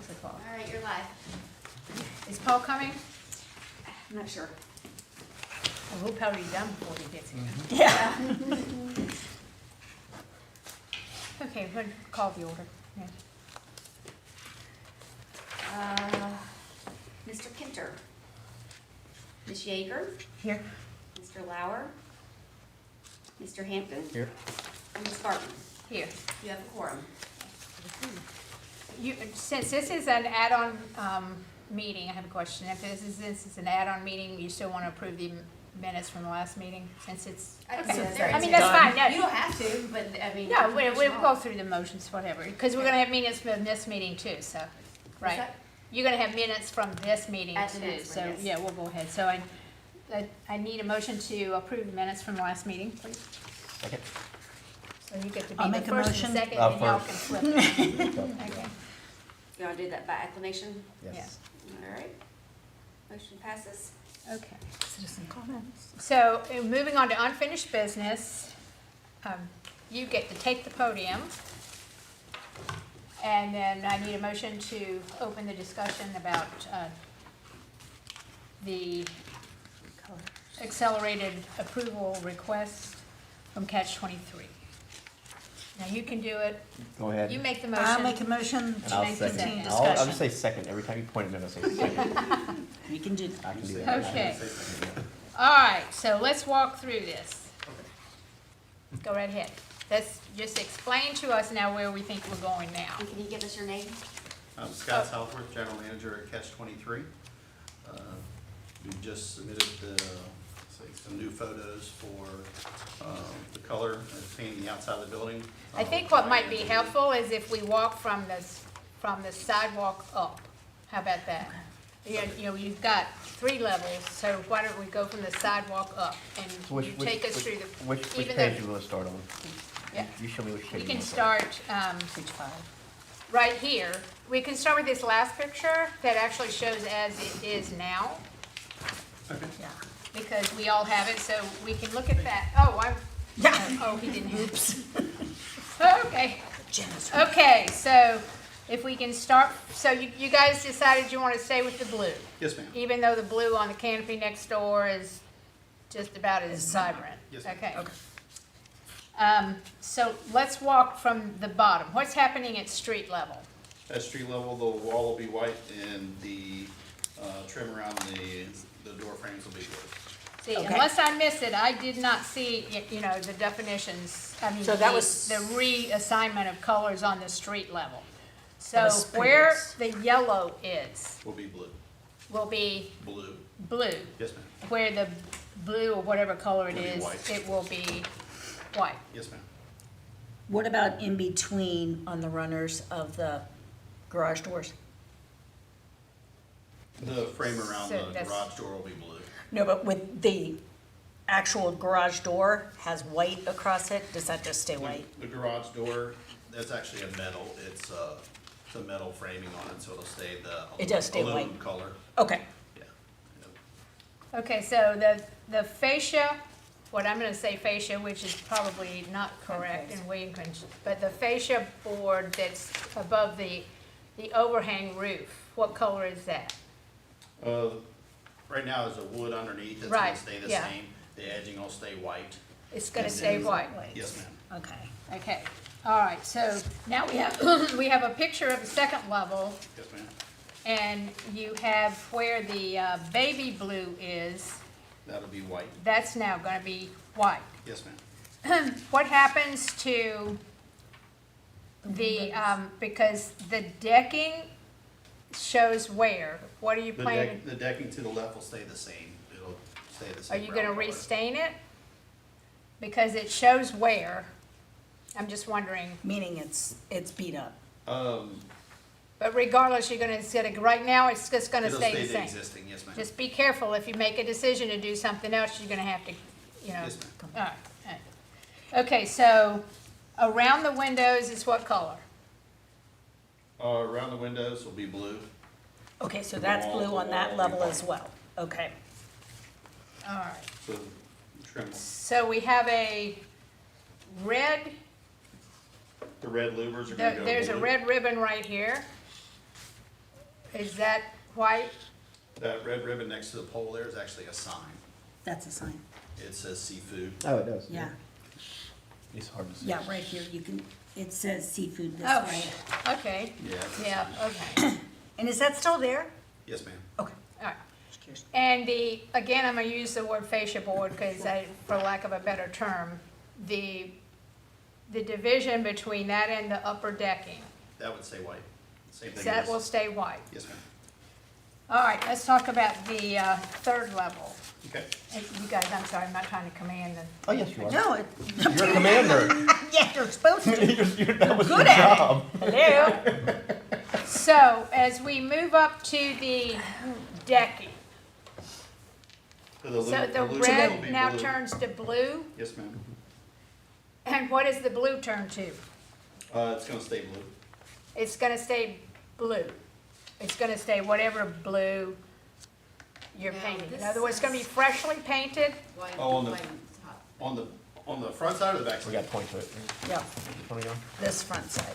6 o'clock. All right, you're live. Is Paul coming? I'm not sure. Well, we'll probably be done before he gets here. Yeah. Okay, we'll call the order. Yeah. Mr. Kinter. Ms. Yeager. Here. Mr. Lauer. Mr. Hampton. Here. And Ms. Barton. Here. You have a quorum. Since this is an add-on meeting, I have a question. If this is an add-on meeting, you still want to approve the minutes from the last meeting, since it's. Okay. I mean, that's fine. No, You don't have to, but I mean. no, we'll go through the motions, whatever, because we're gonna have minutes from this meeting too, so, right? that? You're gonna have minutes from this meeting At the too, next so, one, yes. yeah, we'll go ahead. So I need a motion to approve the minutes from the last meeting, please. Second. So you get to I'll be the make a first and motion. second, I'll and y'all can first. flip it. Okay, You want to do that by acclamation? Yes. All right. Motion passes. okay. Citizen comments. So, moving on to unfinished business, you get to take the podium. And then I need a motion to open the discussion about the accelerated approval request from Catch 23. Now, you can do it. Go ahead. You make the motion. I'll make a motion And to I'll make second. continue I'll just discussion. say second. Every time you point at me, I'll say second. You can do, I can do that. Okay. All right, so let's walk through this. Let's go right ahead. Let's just explain to us now where we think we're going now. And can you give us your name? I'm Scott Southworth, General Manager at Catch 23. We just submitted some new photos for the color and painting the outside of the building. I think what might be helpful is if we walk from the sidewalk up. How about that? You know, you've got 3 levels, so why don't we go from the sidewalk up and you take us through the. Which even page though- you want to start on? Yeah. You show me which page. We you can wanna start page 5. right here. We can start with this last picture that actually shows as it is now, Yeah. because we all have it, so we can look at that. Oh, oh, he didn't have it. Okay. Jenna's. Okay, so if we can start, so you guys decided you want to stay with the blue, Yes, ma'am. even though the blue on the canopy next door is just about as vibrant? Yes, ma'am. Okay. Okay. So let's walk from the bottom. What's happening at street level? At street level, the wall will be white and the trim around the door frames will be blue. See, Okay. unless I missed it, I did not see, you know, the definitions, I mean, So that was- the reassignment of colors on the street level. That So was where previous. the yellow is, Will be blue. will be Blue. blue. Yes, ma'am. Where the blue or whatever color it Will be is, white. it will be white. Yes, ma'am. What about in between on the runners of the garage doors? The frame around So the that's- garage door will be blue. No, but with the actual garage door has white across it, does that just stay white? The garage door, that's actually a metal. It's a metal framing on it, so it'll stay the It does stay aluminum white. color. Okay, Yeah. Okay, so the fascia, what I'm gonna say fascia, which is probably not correct in William, but the fascia board that's above the overhang roof, what color is that? Right now, there's a wood underneath that's Right, gonna stay the yeah. same. The edging will stay white. It's gonna And stay then- white. Yes, ma'am. okay. Okay, all right, so now we have, we have a picture of the second level, Yes, ma'am. and you have where the baby blue is, That'll be white. that's now gonna be white. Yes, ma'am. What happens to the, because the decking shows where? What are you planning? The decking to the left will stay the same. It'll stay the Are same. you gonna brown color. restain it? Because it shows where. I'm just wondering, Meaning it's beat up. but regardless, you're gonna, right now, it's just gonna It'll stay stay the the same. existing, yes, ma'am. Just be careful, if you make a decision to do something else, you're gonna have to, you know. Yes, ma'am. All right, all right. Okay, so around the windows is what color? Around the windows will be blue. Okay, so that's blue on that level as well. Okay. All right. So trim, So we have a red, the red louvers are gonna go blue. there's a red ribbon right here. is that white? That red ribbon next to the pole there is actually a sign. That's a sign. It says seafood. Oh, it does. Yeah, It's hard to see. yeah, right here, you can, it says seafood this Oh, way. okay, Yeah. it's a yeah, sign. okay, And is that still there? Yes, ma'am. Okay, all right. just curious. And again, I'm gonna use the word fascia board, because for lack of a better term, the division between that and the upper decking, That would stay white. Same thing. that as- will stay white. Yes, ma'am. All right, let's talk about the third level. Okay. You guys, I'm sorry, I'm not trying to command the. Oh, yes, you are. No, it, You're a commander. yeah, you're supposed to. That was your Good at it. job. Hello? So, as we move up to the decking, So the so the will red be now blue. turns to blue, Yes, ma'am. and what does the blue turn to? It's gonna stay blue. It's gonna stay blue. It's gonna stay whatever blue you're Now, painting. In this other words, it's gonna be is- freshly painted. White, Oh, on the- white on top. On the front side or the back We side? got to point to it. Yeah, Which one are you on? this front side.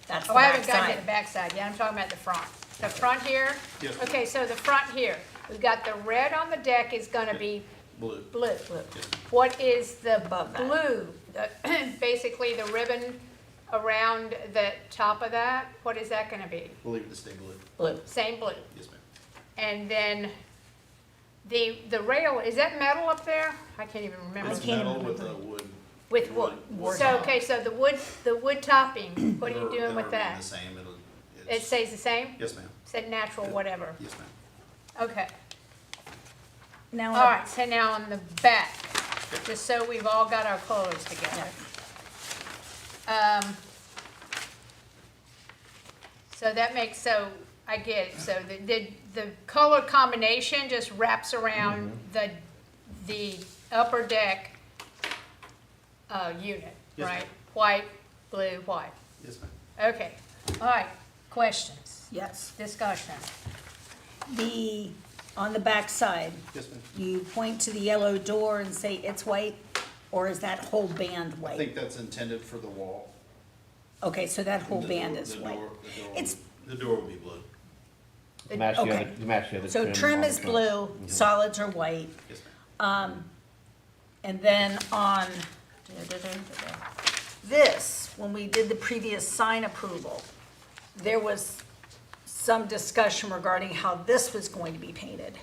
That's the Oh, I back haven't gotten to side. the back side yet, I'm talking about the front. The front here? Yes. Okay, so the front here, we've got the red on the deck is gonna be Blue. blue. Yes, ma'am. What is the Above that. blue? Basically the ribbon around the top of that, what is that gonna be? We'll leave it to stay blue. Blue. Same blue. Yes, ma'am. And then the rail, is that metal up there? I can't even remember. It's can't metal even with remember. a wood. With wood. wood So, top. okay, so the wood topping, what are you It'll- doing it'll with remain that? The same. It stays the same? Yes, ma'am. Said natural, whatever. Yes, ma'am. Okay. Now, All right, so now on the back, just so we've all got our colors together. So that makes, so I get it. So the color combination just wraps around the upper deck unit, Yes, right? ma'am. White, blue, white. Yes, ma'am. Okay, all right, questions, yes, discussion. on the back side, Yes, ma'am. you point to the yellow door and say it's white, or is that whole band I white? think that's intended for the wall. Okay, so that whole The band door- is the white. door- the door- It's- The door will be blue. Match the Okay. other, you match the other. So trim on is the front. blue, solids are white, Yes, ma'am. and then on this, when we did the previous sign approval, there was some discussion regarding how this was going to be painted.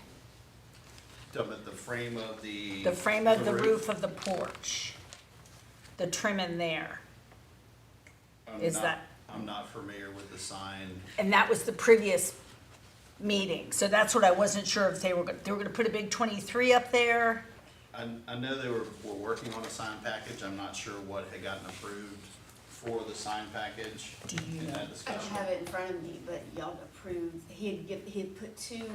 Talking about the frame of the. The frame of the roof of the porch, the trim in there. I'm is not- that- I'm not familiar with the sign. And that was the previous meeting, so that's what I wasn't sure if they were gonna put a big 23 up there. I know they were working on a sign package. I'm not sure what had gotten approved for the sign package Do you in know? that I don't discussion. have it in front of me, but y'all approved, he had put two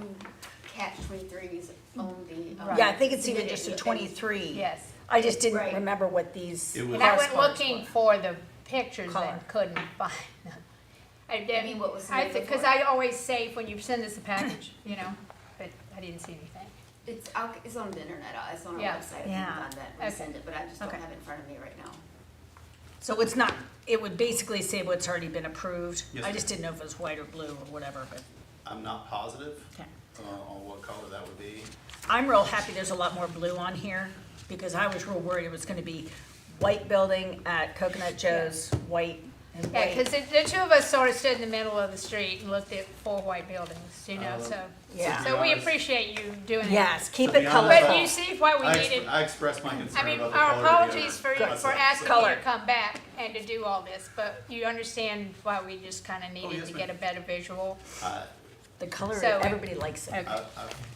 catch 23s on the. Right. Yeah, I think it's even submitted just a with 23. Yes. I just didn't Right. remember what these. It was- And I went crossbars looking were. for the pictures Color. and couldn't find them. I You did, mean what was I, submitted because before? I always save when you send us a package, you know, but I didn't see anything. It's on the internet, it's on our Yeah. website, if you Yeah. can find that, Okay. resend it, but I just don't Okay. have it in front of me right now. So it's not, it would basically say what's already been approved. Yes, I just ma'am. didn't know if it was white or blue or whatever, but, I'm not positive okay. on what color that would be. I'm real happy there's a lot more blue on here, because I was real worried it was gonna be white building at Coconut Joe's, white and Yeah, white. because the two of us sort of stood in the middle of the street and looked at four white buildings, you know, so. Yeah. To be So we honest- appreciate you doing it. Yes, keep To it be honest, But colorful. you see why we needed, I expressed my concern I mean, about the our color of the apologies for, other. for asking you Color. to come back and to do all this, but you understand why we just kind of needed yes, to ma'am. get a better visual. The color, So- everybody likes it. Okay.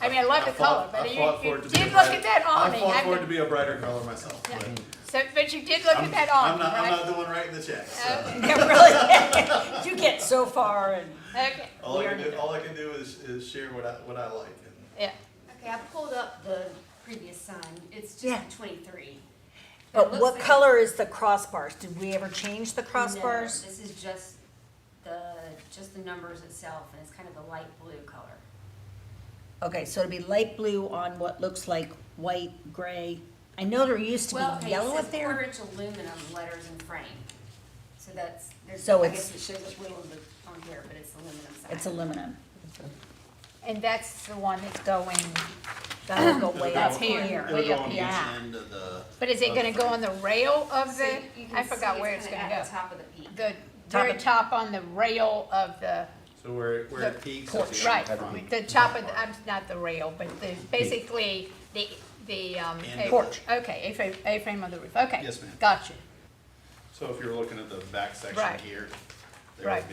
I mean, I love the color, but you fought for you it to be did a look bright- at that awning. I fought I'm for it the- to be a brighter color myself. Yeah. but So, but you did look at that awning, I'm right? not the one writing the checks. So. Okay. Yeah, really, you get so far and. Okay, All I can do is share what I like. And yeah. Okay, I pulled up the previous sign, it's Yeah. just 23. But It looks what like- color is the crossbars? Did we ever change the No, crossbars? this is just the numbers itself, and it's kind of a light blue color. Okay, so it'd be light blue on what looks like white, gray. I know there used to Well, be okay, yellow it up says there. quarter-inch aluminum letters and frame. So that's, there's, So I it's- guess it shows a little of it on here, but it's aluminum siding. It's aluminum. And that's the one that's going, That'll go It'll way go- up That's here. here. It'll Way go up on each here. end of the. but is it gonna go on the rail of So the, you can I forgot see where it's kinda gonna at go. the top of the peak. The Top very of- top on the rail of the, So where it The peaks. porch. is right, front. the top of, the not the rail, but the, basically, the, End. Porch. Okay, A-frame of the roof, okay. Yes, ma'am. Gotcha. So if you're looking at the back section Right. here, there Right. would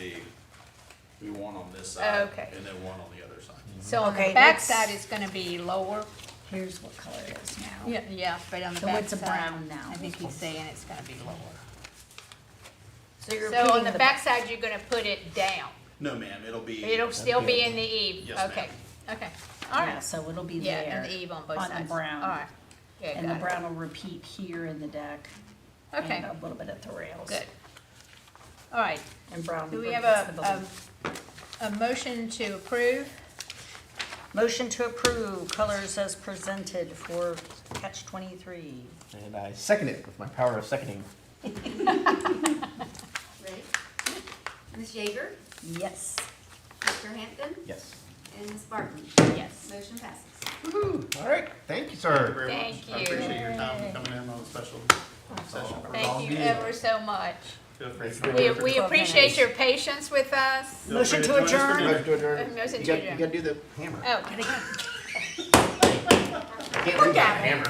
be one on this side. Okay. And then one on the other side. So on Okay, the back let's- side, it's gonna be lower. Here's what color it is now. Yeah, yeah, but on the So back it's a side, brown now. I think he's saying it's gonna be lower. So you're So on repeating the back side, you're gonna put it down. No, ma'am, it'll be. It'll still be in the eve? Yes, ma'am. Okay, okay, all Yeah, right. so it'll be Yeah, there. and the eve on both on sides. the brown. All right. Yeah, And the got it. brown will repeat here in the deck. Okay, And a little bit at the rails. good. All right, And brown. do we have repeats the building. a motion to approve? Motion to approve colors as presented for catch 23. And I second it with my power of seconding. Ready? Ms. Yeager, Yes. Mr. Hampton, Yes. and Ms. Barton. Yes. Motion passes. Woo-hoo. All right, thank you, Thank you sir. very much. Thank I you. appreciate your time coming in on a special session. Thank you ever so much. Feel free to We, come over. we 12 appreciate minutes. your patience with us. Feel Motion free to join us for adjourn. dinner. Motion to adjourn. Motion You to got- adjourn. You gotta do the hammer. Oh, Can't leave that at me. hammer.